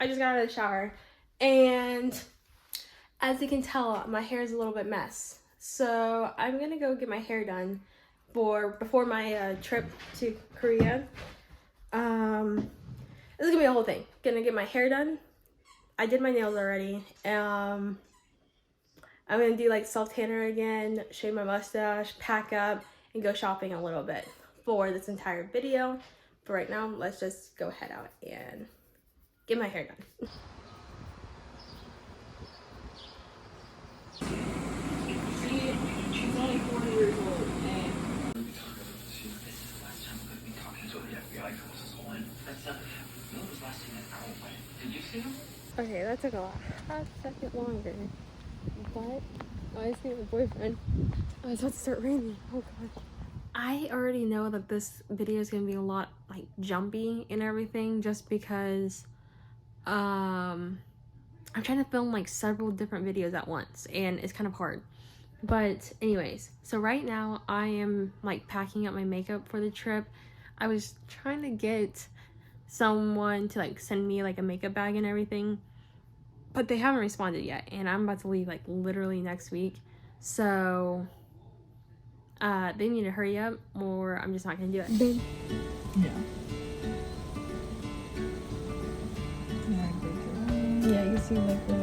I just got out of the shower, and as you can tell, my hair is a little bit mess. So I'm gonna go get my hair done before my trip to Korea. This is gonna be a whole thing. Gonna get my hair done. I did my nails already. I'm gonna do like self tanner again, shave my mustache, pack up, and go shopping a little bit for this entire video. But right now, let's just go head out and get my hair done. She's only 4 years old, and this is the last time we've been talking to the FBI forces on. That's when was last seen an owl way? Did you see him? Okay, that took a second longer. But I see my boyfriend. Oh, it's about to start raining. Oh god. I already know that this video is gonna be a lot like jumpy and everything, just because I'm trying to film like several different videos at once, and it's kind of hard. But anyways, so right now I am like packing up my makeup for the trip. I was trying to get someone to like send me like a makeup bag and everything, but they haven't responded yet, and I'm about to leave like literally next week. So they need to hurry up or I'm just not gonna do it. Yeah. Yeah, you see like the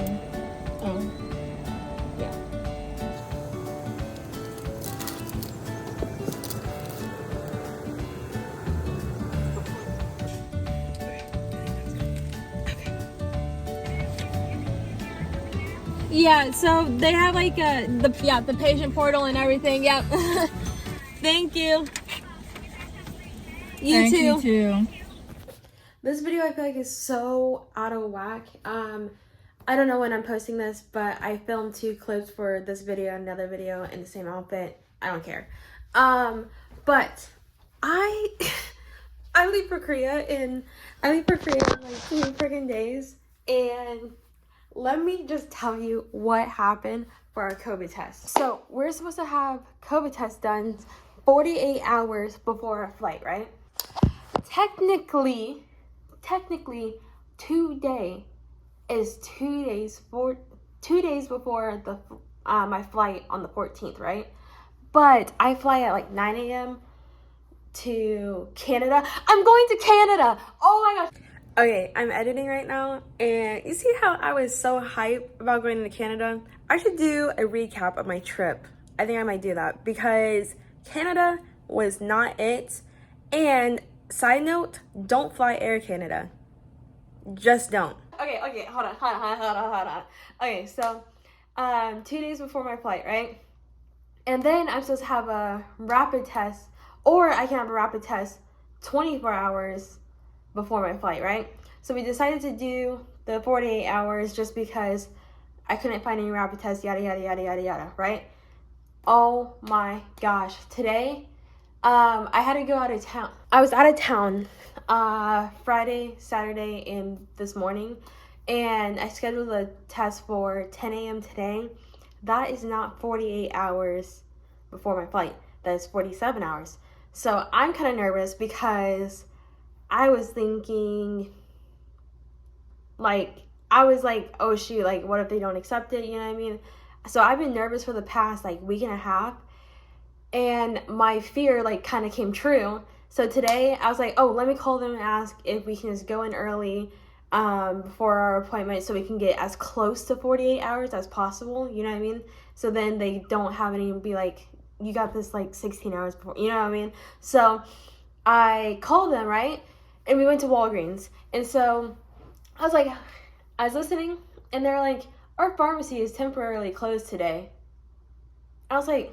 yeah. Yeah, so they have like the patient portal and everything. Yep. Thank you. You too. This video I feel like is so out of whack. I don't know when I'm posting this, but I filmed 2 clips for this video and another video in the same outfit. I don't care. But I leave for Korea in like 2 freaking days, and let me just tell you what happened for our COVID test. So we're supposed to have COVID test done 48 hours before our flight, right? Technically, today is 2 days before the my flight on the 14th, right? But I fly at like 9 a.m. to Canada. I'm going to Canada! Oh my gosh! Okay, I'm editing right now, and you see how I was so hyped about going to Canada? I should do a recap of my trip. I think I might do that, because Canada was not it. And side note, don't fly Air Canada. Just don't. Okay, hold on. Okay, so 2 days before my flight, right? And then I'm supposed to have a rapid test, or I can have a rapid test 24 hours before my flight, right? So we decided to do the 48 hours just because I couldn't find any rapid tests, yada yada yada yada yada, right? Oh my gosh, today I had to go out of town. I was out of town Friday, Saturday, and this morning, and I scheduled a test for 10 a.m. today. That is not 48 hours before my flight. That is 47 hours. So I'm kind of nervous because I was thinking, like, oh shoot, like, what if they don't accept it, you know what I mean? So I've been nervous for the past, like, week and a half, and my fear, like, kind of came true. So today, I was like, oh, let me call them and ask if we can just go in early before our appointment so we can get as close to 48 hours as possible, you know what I mean? So then they don't have any, be like, you got this, like, 16 hours before, you know what I mean? So I called them, right? And we went to Walgreens. And so I was listening, and they're like, our pharmacy is temporarily closed today. I was like,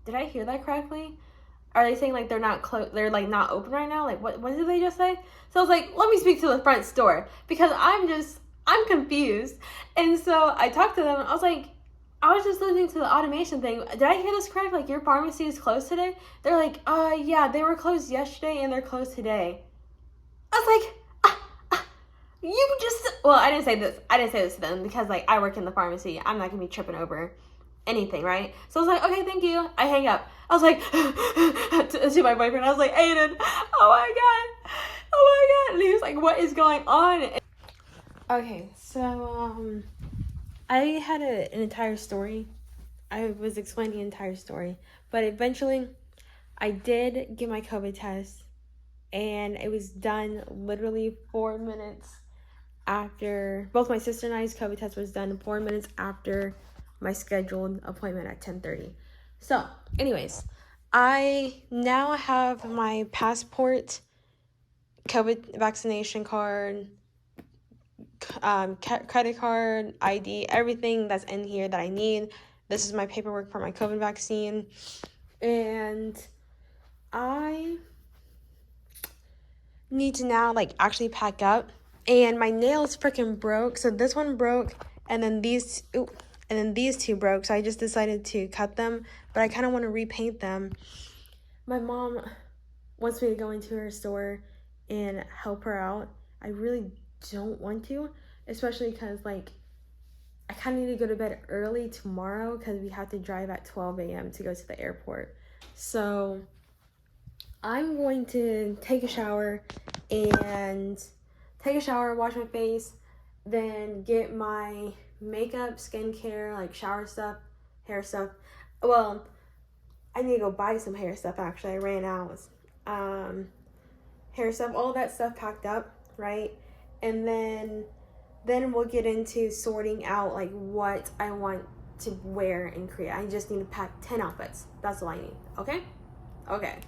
did I hear that correctly? Are they saying like they're not they're like not open right now? Like what did they just say? So I was like, let me speak to the front store, because I'm confused. And so I talked to them. I was just listening to the automation thing. Did I hear this correct? Like, your pharmacy is closed today? They're like, yeah, they were closed yesterday and they're closed today. I was like, well, I didn't say this to them because, like, I work in the pharmacy. I'm not gonna be tripping over anything, right? So I was like, okay, thank you. I hang up. I was like, to my boyfriend, I was like, Aiden, oh my God. And he was like, what is going on? Okay, so I had an entire story. I was explaining the entire story, but eventually I did get my COVID test, and it was done literally 4 minutes after both my sister and I's COVID test was done 4 minutes after my scheduled appointment at 10:30. So, anyways, I now have my passport, COVID vaccination card, credit card, ID, everything that's in here that I need. This is my paperwork for my COVID vaccine, and I need to now like actually pack up. And my nails freaking broke. So this one broke, and then these two broke. So I just decided to cut them, but I kind of want to repaint them. My mom wants me to go into her store and help her out. I really don't want to, especially because like I kind of need to go to bed early tomorrow because we have to drive at 12 a.m. to go to the airport. So I'm going to take a shower, wash my face, then get my makeup, skincare, like shower stuff, hair stuff. Well, I need to go buy some hair stuff actually. I ran out. Hair stuff, all that stuff packed up, right? And then we'll get into sorting out like what I want to wear and create. I just need to pack 10 outfits. That's all I need. Okay? Okay.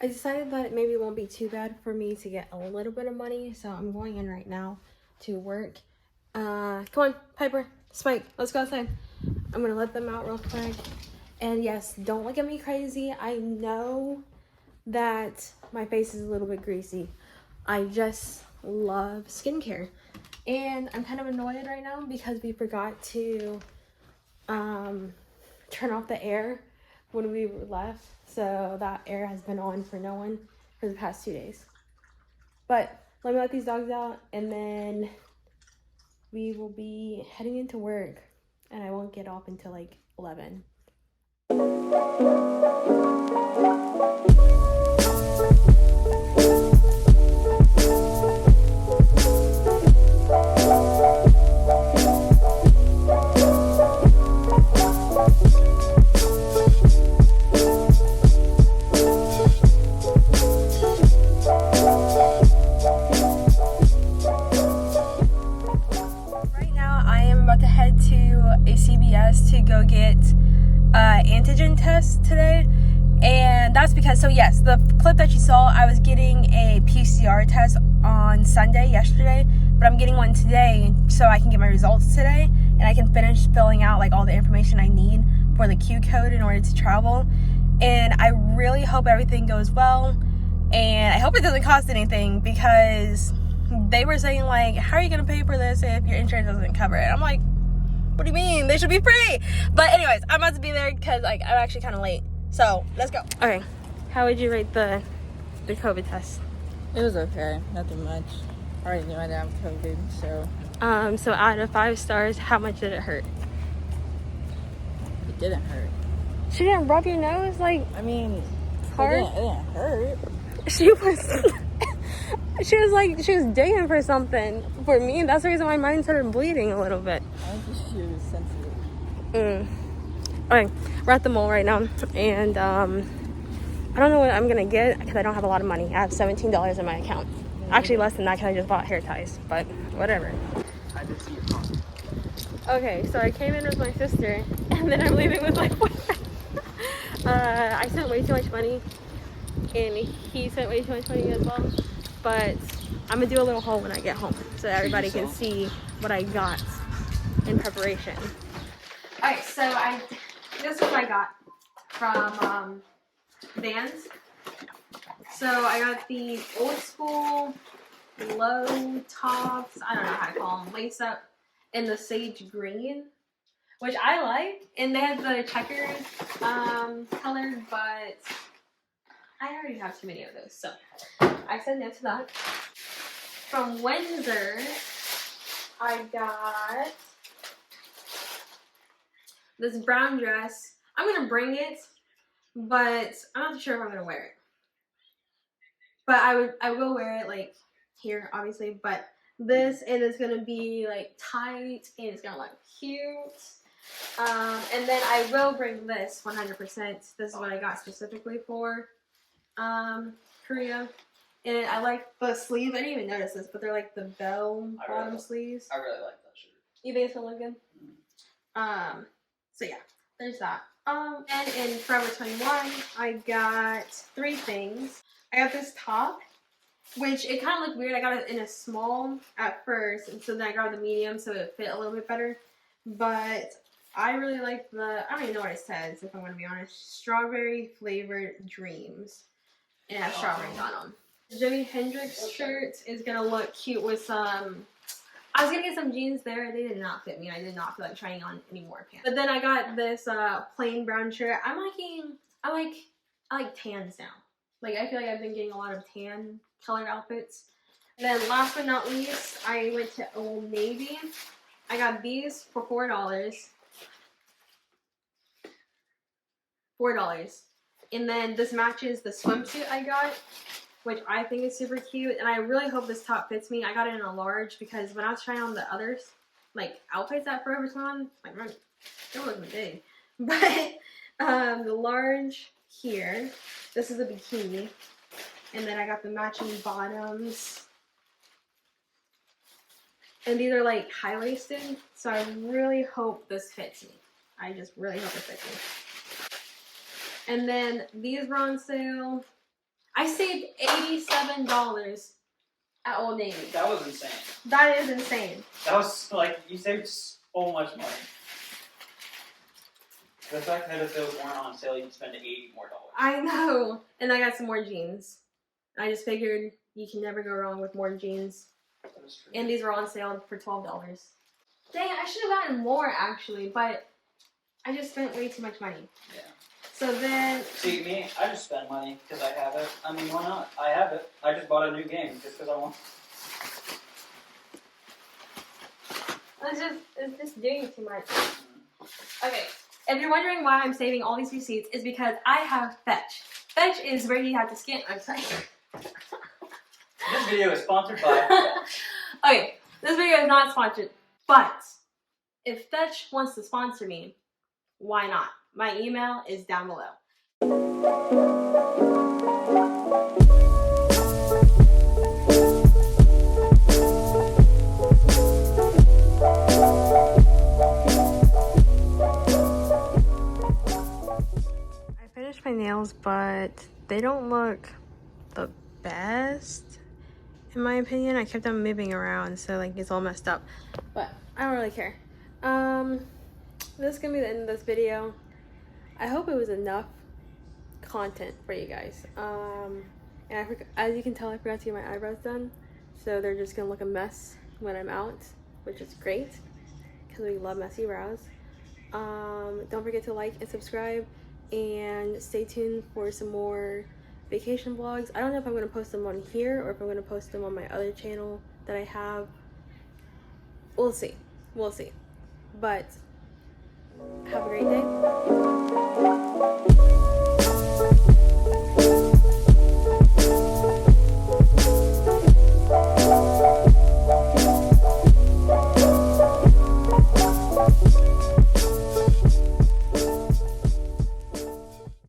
I decided that maybe it won't be too bad for me to get a little bit of money, so I'm going in right now to work. Come on, Piper, Spike, let's go outside. I'm gonna let them out real quick. And yes, don't look at me crazy. I know that my face is a little bit greasy. I just love skincare. And I'm kind of annoyed right now because we forgot to turn off the air when we left. So that air has been on for no one for the past 2 days. But let me let these dogs out, and then we will be heading into work, and I won't get off until like 11. To go get antigen test today, and that's because, so yes, the clip that you saw, I was getting a PCR test on Sunday yesterday, but I'm getting one today so I can get my results today and I can finish filling out like all the information I need for the Q code in order to travel. And I really hope everything goes well, and I hope it doesn't cost anything, because they were saying like, how are you gonna pay for this if your insurance doesn't cover it? I'm like, what do you mean? They should be free. But anyways, I'm about to be there because like I'm actually kind of late. So let's go. Okay, how would you rate the COVID test? It was okay. Nothing much. I already knew I didn't have COVID, so. So out of 5 stars, how much did it hurt? It didn't hurt. She didn't rub your nose like. I mean, hard. It didn't hurt. She was. She was like, she was digging for something for me. That's the reason why mine started bleeding a little bit. I think she was sensitive. Okay, we're at the mall right now, and I don't know what I'm gonna get because I don't have a lot of money. I have $17 in my account. Actually, less than that because I just bought hair ties, but whatever. I did see your phone. Okay, so I came in with my sister, and then I'm leaving with my boyfriend. I spent way too much money, and he spent way too much money as well. But I'm gonna do a little haul when I get home so that everybody can see what I got in preparation. Alright, so this is what I got from Vans. So I got these old school low tops, I don't know how to call them, lace up in the sage green, which I like. And they have the checkered color, but I already have too many of those, so I said no to that. From Windsor, I got this brown dress. I'm gonna bring it, but I'm not sure if I'm gonna wear it. But I will wear it like here, obviously. But this, and it's gonna be like tight and it's gonna look cute. And then I will bring this 100%. This is what I got specifically for Korea. And I like the sleeves. I didn't even notice this, but they're like the bell bottom sleeves. I really like that shirt. You think it's gonna look good? So yeah, there's that. And in Forever 21, I got 3 things. I got this top, which it kind of looked weird. I got it in a small at first, and so then I got the medium so it fit a little bit better. But I really like I don't even know what it says, if I'm going to be honest. Strawberry flavored dreams. And it has strawberries on them. The Jimi Hendrix shirt is going to look cute with some... I was going to get some jeans there. They did not fit me. I did not feel like trying on any more pants. But then I got this plain brown shirt. I like tans now. Like, I feel like I've been getting a lot of tan colored outfits. And then last but not least, I went to Old Navy. I got these for $4. $4. And then this matches the swimsuit I got, which I think is super cute. And I really hope this top fits me. I got it in a large because when I was trying on the others, like outfits at Forever 21, like they look big. But the large here, this is a bikini. And then I got the matching bottoms. And these are like high-waisted. So I really hope this fits me. I just really hope it fits me. And then these were on sale. I saved $87 at Old Navy. That was insane. That is insane. That was like, you saved so much money. The fact that if those weren't on sale, you'd spend $80 more. I know. And I got some more jeans. I just figured you can never go wrong with more jeans. And these were on sale for $12. Dang, I should have gotten more actually, but I just spent way too much money. Yeah. So then... See, me, I just spend money because I have it. I mean, why not? I have it. I just bought a new game just because I want. It's just doing too much. Okay, if you're wondering why I'm saving all these receipts, it's because I have Fetch. Fetch is where you have to scan... I'm sorry. This video is sponsored by... Okay, this video is not sponsored, but if Fetch wants to sponsor me, why not? My email is down below. I finished my nails, but they don't look the best. In my opinion, I kept them moving around, so like it's all messed up. But I don't really care. This is gonna be the end of this video. I hope it was enough content for you guys. And as you can tell, I forgot to get my eyebrows done, so they're just gonna look a mess when I'm out, which is great because we love messy brows. Don't forget to like and subscribe, and stay tuned for some more vacation vlogs. I don't know if I'm going to post them on here or if I'm going to post them on my other channel that I have. We'll see. But have a great day.